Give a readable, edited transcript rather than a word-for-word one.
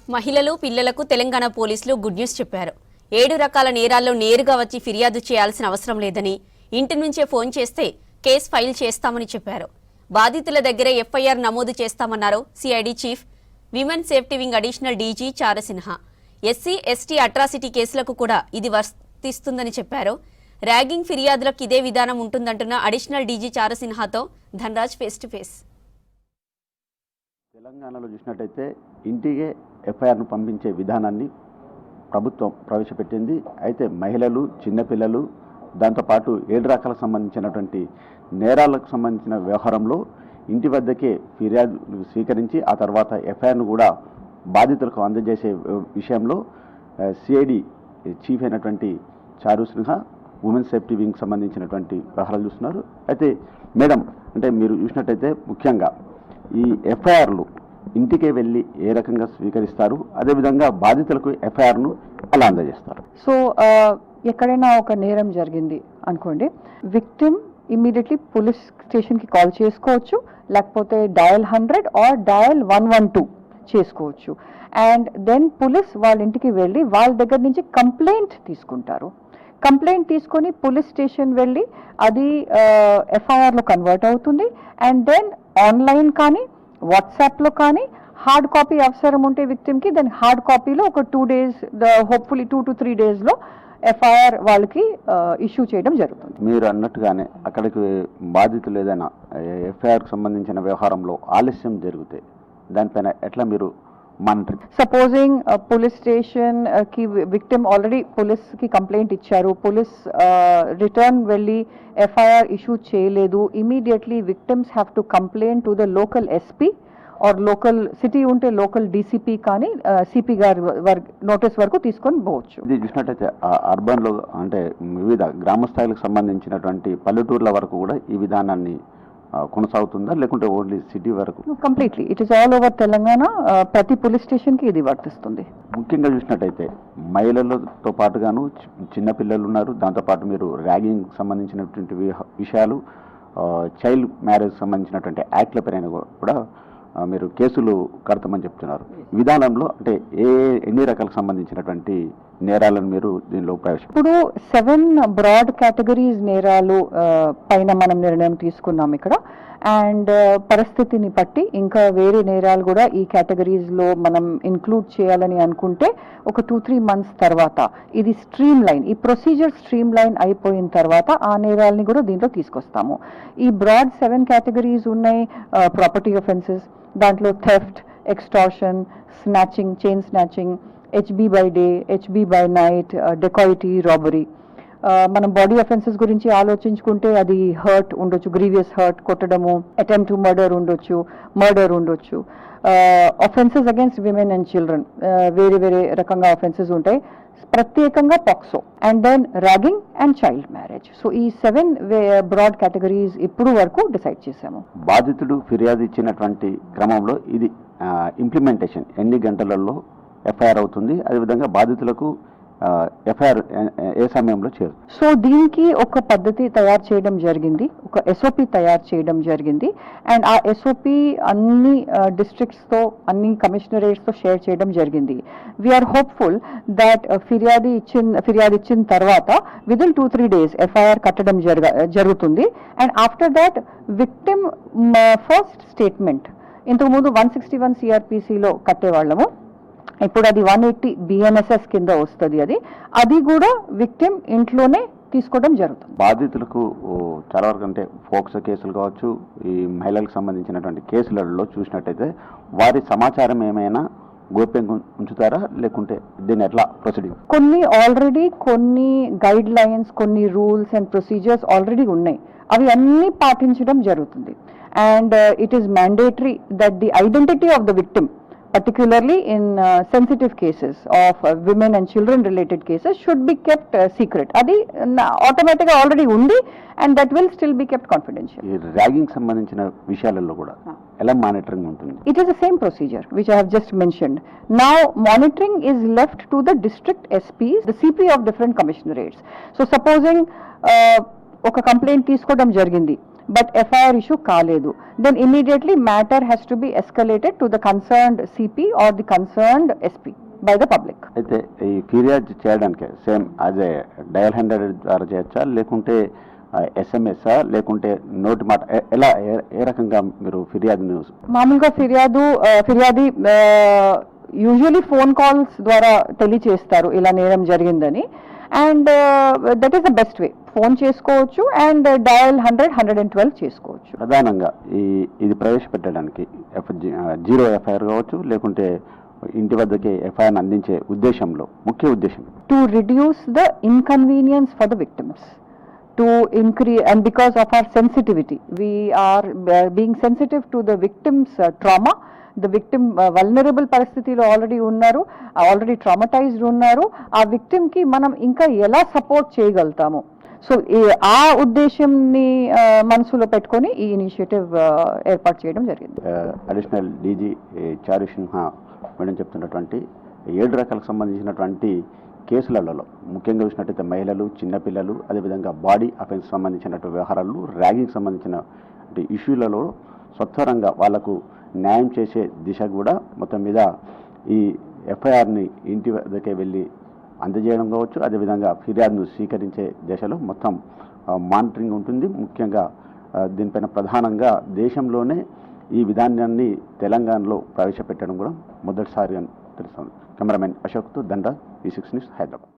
మహిళలు పిల్లలకు తెలంగాణ పోలీసులు గుడ్ న్యూస్ చెప్పారు. 7 రకాల నేరాల్లో నేరుగా వచ్చి ఫిర్యాదు చేయాల్సిన అవసరం లేదని, ఇంటి నుంచే ఫోన్ చేస్తే కేసు ఫైల్ చేస్తామని చెప్పారు. బాధితుల దగ్గరే ఎఫ్ఐఆర్ నమోదు చేస్తామన్నారు CID chief women safety wing additional DG Charu Sinha. SC ST atrocity కేసులకు కూడా ఇది వర్తిస్తుందని చెప్పారు. ర్యాగింగ్ ఫిర్యాదులకు ఇదే విధానం ఉంటుందంటున్న అడిషనల్ డీజీ చారసిన్హాతో ధనరాజ్ ఫేస్ టు ఫేస్. తెలంగాణలో చూసినట్టయితే ఇంటికే ఎఫ్ఐఆర్ను పంపించే విధానాన్ని ప్రభుత్వం ప్రవేశపెట్టింది. అయితే మహిళలు, చిన్నపిల్లలు, దాంతోపాటు 7 రకాలకు సంబంధించినటువంటి నేరాలకు సంబంధించిన వ్యవహారంలో ఇంటి వద్దకే ఫిర్యాదు స్వీకరించి ఆ తర్వాత ఎఫ్ఐఆర్ను కూడా బాధితులకు అందజేసే విషయంలో సిఐడి చీఫ్ అయినటువంటి చారు సిన్హా ఉమెన్ సేఫ్టీ వింగ్ సంబంధించినటువంటి వ్యవహారాలు చూస్తున్నారు. అయితే మేడం, అంటే మీరు చూసినట్టయితే ముఖ్యంగా ఈ ఎఫ్ఐఆర్లు ఇంటికే వెళ్ళి ఏ రకంగా స్వీకరిస్తారు, అదేవిధంగా బాధితులకు ఎఫ్ఐఆర్ను అలా అందజేస్తారు? సో ఎక్కడైనా ఒక నేరం జరిగింది అనుకోండి, విక్టిమ్ ఇమ్మీడియట్లీ పోలీస్ స్టేషన్కి కాల్ చేసుకోవచ్చు, లేకపోతే డయల్ 100 ఆర్ డయల్ 112 చేసుకోవచ్చు. అండ్ దెన్ పోలీస్ వాళ్ళ ఇంటికి వెళ్ళి వాళ్ళ దగ్గర నుంచి కంప్లైంట్ తీసుకుంటారు. కంప్లైంట్ తీసుకొని పోలీస్ స్టేషన్ వెళ్ళి అది ఎఫ్ఐఆర్లో కన్వర్ట్ అవుతుంది. అండ్ దెన్ ఆన్లైన్ కానీ వాట్సాప్లో కానీ హార్డ్ కాపీ అవసరం ఉంటే విక్టిమ్కి, దెన్ హార్డ్ కాపీలో ఒక 2 days, హోప్ఫుల్లీ 2 to 3 daysలో ఎఫ్ఐఆర్ వాళ్ళకి ఇష్యూ చేయడం జరుగుతుంది. మీరు అన్నట్టుగానే అక్కడికి బాధితులు ఏదైనా ఎఫ్ఐఆర్కి సంబంధించిన వ్యవహారంలో ఆలస్యం జరిగితే దానిపైన ఎట్లా మీరు మానిటరింగ్? సపోజింగ్ పోలీస్ స్టేషన్ కి విక్టిమ్ ఆల్రెడీ పోలీస్ కి కంప్లైంట్ ఇచ్చారు, పోలీస్ రిటర్న్ వెళ్ళి ఎఫ్ఐఆర్ ఇష్యూ చేయలేదు, immediately victims have to complaint to the local SP or local city ఉంటే లోకల్ డీసీపీ కానీ సిపి గారి నోటీస్ వరకు తీసుకొని పోవచ్చు. ఇది చూసినట్టయితే అర్బన్లో అంటే వివిధ గ్రామ స్థాయిలకు సంబంధించినటువంటి పల్లెటూర్ల వరకు కూడా ఈ విధానాన్ని కొనసాగుతుందా, లేకుంటే ఓన్లీ సిటీ వరకు? Completely it is all over Telangana. ప్రతి పోలీస్ స్టేషన్కి ఇది వర్తిస్తుంది. ముఖ్యంగా చూసినట్టయితే మహిళలతో పాటుగాను చిన్నపిల్లలు ఉన్నారు, దాంతోపాటు మీరు ర్యాగింగ్ సంబంధించినటువంటి విషయాలు, చైల్డ్ మ్యారేజ్ సంబంధించినటువంటి యాక్ట్ల పైన కూడా మీరు కేసులు కడతామని చెప్తున్నారు. విధానంలో అంటే ఎన్ని రకాలకు సంబంధించినటువంటి నేరాలను మీరు దీనిలో ప్రవేశపెట్టారు? ఇప్పుడు 7 బ్రాడ్ కేటగిరీస్ నేరాలు పైన మనం నిర్ణయం తీసుకున్నాం ఇక్కడ. అండ్ పరిస్థితిని బట్టి ఇంకా వేరే నేరాలు కూడా ఈ కేటగిరీస్లో మనం ఇంక్లూడ్ చేయాలని అనుకుంటే ఒక 2-3 months తర్వాత ఇది ఈ ప్రొసీజర్ స్ట్రీమ్ లైన్ అయిపోయిన తర్వాత ఆ నేరాలని కూడా దీంట్లో తీసుకొస్తాము. ఈ బ్రాడ్ 7 కేటగిరీస్ ఉన్నాయి. ప్రాపర్టీ అఫెన్సెస్, దాంట్లో theft, extortion, snatching, chain snatching, HB by day, HB by night, dacoity, robbery. మనం బాడీ అఫెన్సెస్ గురించి ఆలోచించుకుంటే అది హర్ట్ ఉండొచ్చు, గ్రీవియస్ హర్ట్, కొట్టడము, అటెంప్ట్ టు మర్డర్ ఉండొచ్చు. Offences against women and children, వేరే వేరే రకంగా అఫెన్సెస్ ఉంటాయి, ప్రత్యేకంగా POCSO. And then ragging and child marriage. So ఈ 7 బ్రాడ్ కేటగిరీస్ ఇప్పుడు వరకు డిసైడ్ చేశాము. బాధితుడు ఫిర్యాదు ఇచ్చినటువంటి క్రమంలో ఇది ఇంప్లిమెంటేషన్ ఎన్ని గంటలలో ఎఫ్ఐఆర్ అవుతుంది, అదేవిధంగా బాధితులకు ఎఫ్ఐఆర్ ఏ సమయంలో చేరు? సో దీనికి ఒక పద్ధతి తయారు చేయడం జరిగింది, ఒక ఎస్ఓపి తయారు చేయడం జరిగింది. అండ్ ఆ ఎస్ఓపి అన్ని డిస్ట్రిక్ట్స్తో, అన్ని కమిషనరేట్స్తో షేర్ చేయడం జరిగింది. వీఆర్ హోప్ఫుల్ దట్ ఫిర్యాదు ఇచ్చిన తర్వాత విదిన్ 2-3 days ఎఫ్ఐఆర్ కట్టడం జరుగుతుంది. And after that victim first statement, ఇంతకుముందు 161 సిఆర్పిసిలో కట్టేవాళ్ళము, ఇప్పుడు అది 180 BNSS కింద వస్తుంది. అది కూడా విక్టిమ్ ఇంట్లోనే తీసుకోవడం జరుగుతుంది. బాధితులకు చాలా వరకు అంటే ఫోక్సో కేసులు కావచ్చు, ఈ మహిళలకు సంబంధించినటువంటి కేసులలో చూసినట్టయితే వారి సమాచారం ఏమైనా గోప్యంగా ఉంచుతారా, లేకుంటే దీన్ని ఎట్లా ప్రొసీడింగ్? కొన్ని గైడ్ లైన్స్, కొన్ని రూల్స్ అండ్ ప్రొసీజర్స్ ఆల్రెడీ ఉన్నాయి. అవి అన్ని పాటించడం జరుగుతుంది. And it is mandatory that the identity of the victim, particularly in sensitive cases of women and children related cases, should be kept secret. Adi automatic already undi, and that will still be kept confidential. ఈ ragging సంబంధించిన విషయాలలో కూడా ఎలా monitoring ఉంటుంది? It is the same procedure which I have just mentioned. Now monitoring is left to the district SPs, the CP of different commissionerates. So supposing ఒక complaint తీసుకోవడం జరిగింది, but FIR issue కాలేదు, then immediately matter has to be escalated to the concerned CP or the concerned SP by the public. అయితే ఈ ఫిర్యాదు చేయడానికి same as a dial 100 ద్వారా చేయొచ్చా, లేకుంటే ఎస్ఎంఎస్ఆ, లేకుంటే నోటి మాట, ఎలా ఏ రకంగా మీరు ఫిర్యాదును? మామూలుగా ఫిర్యాది యూజువలీ ఫోన్ కాల్స్ ద్వారా తెలియచేస్తారు ఇలా నేరం జరిగిందని, and that is the best way. Phone చేసుకోవచ్చు అండ్ డయల్ 100-112 చేసుకోవచ్చు. ప్రధానంగా ఇది ప్రవేశపెట్టడానికి జీరో ఎఫ్ఐఆర్ కావచ్చు, లేకుంటే ఇంటి వద్దకే ఎఫ్ఐఆర్ అందించే ఉద్దేశంలో ముఖ్య ఉద్దేశం to reduce the inconvenience for the victims, to increase, and because of our sensitivity, we are being sensitive to the victim's trauma. The victim vulnerable పరిస్థితిలో ఆల్రెడీ ఉన్నారు, ఆల్రెడీ ట్రామటైజ్డ్ ఉన్నారు. ఆ విక్టిమ్ కి మనం ఇంకా ఎలా సపోర్ట్ చేయగలుగుతాము, సో ఆ ఉద్దేశంని మనసులో పెట్టుకొని ఈ ఇనిషియేటివ్ ఏర్పాటు చేయడం జరిగింది. అడిషనల్ డీజీ చారు సిన్హా మేడం చెప్తున్నటువంటి 7 రకాలకు సంబంధించినటువంటి కేసులలో ముఖ్యంగా చూసినట్టయితే మహిళలు, చిన్నపిల్లలు, అదేవిధంగా బాడీ అఫెన్స్ సంబంధించినటువంటి వ్యవహారాలు, ర్యాగింగ్ సంబంధించిన ఇష్యూలలో స్వచ్ఛరంగా వాళ్లకు న్యాయం చేసే దిశ కూడా మొత్తం మీద ఈ ఎఫ్ఐఆర్ని ఇంటి వద్దకే వెళ్ళి అందజేయడం కావచ్చు, అదేవిధంగా ఫిర్యాదును స్వీకరించే దశలో మొత్తం మానిటరింగ్ ఉంటుంది. ముఖ్యంగా దీనిపైన ప్రధానంగా దేశంలోనే ఈ విధానాన్ని తెలంగాణలో ప్రవేశపెట్టడం కూడా మొదటిసారి అని తెలుస్తుంది. కెమెరామెన్ అశోక్తో దండా, V6 న్యూస్, హైదరాబాద్.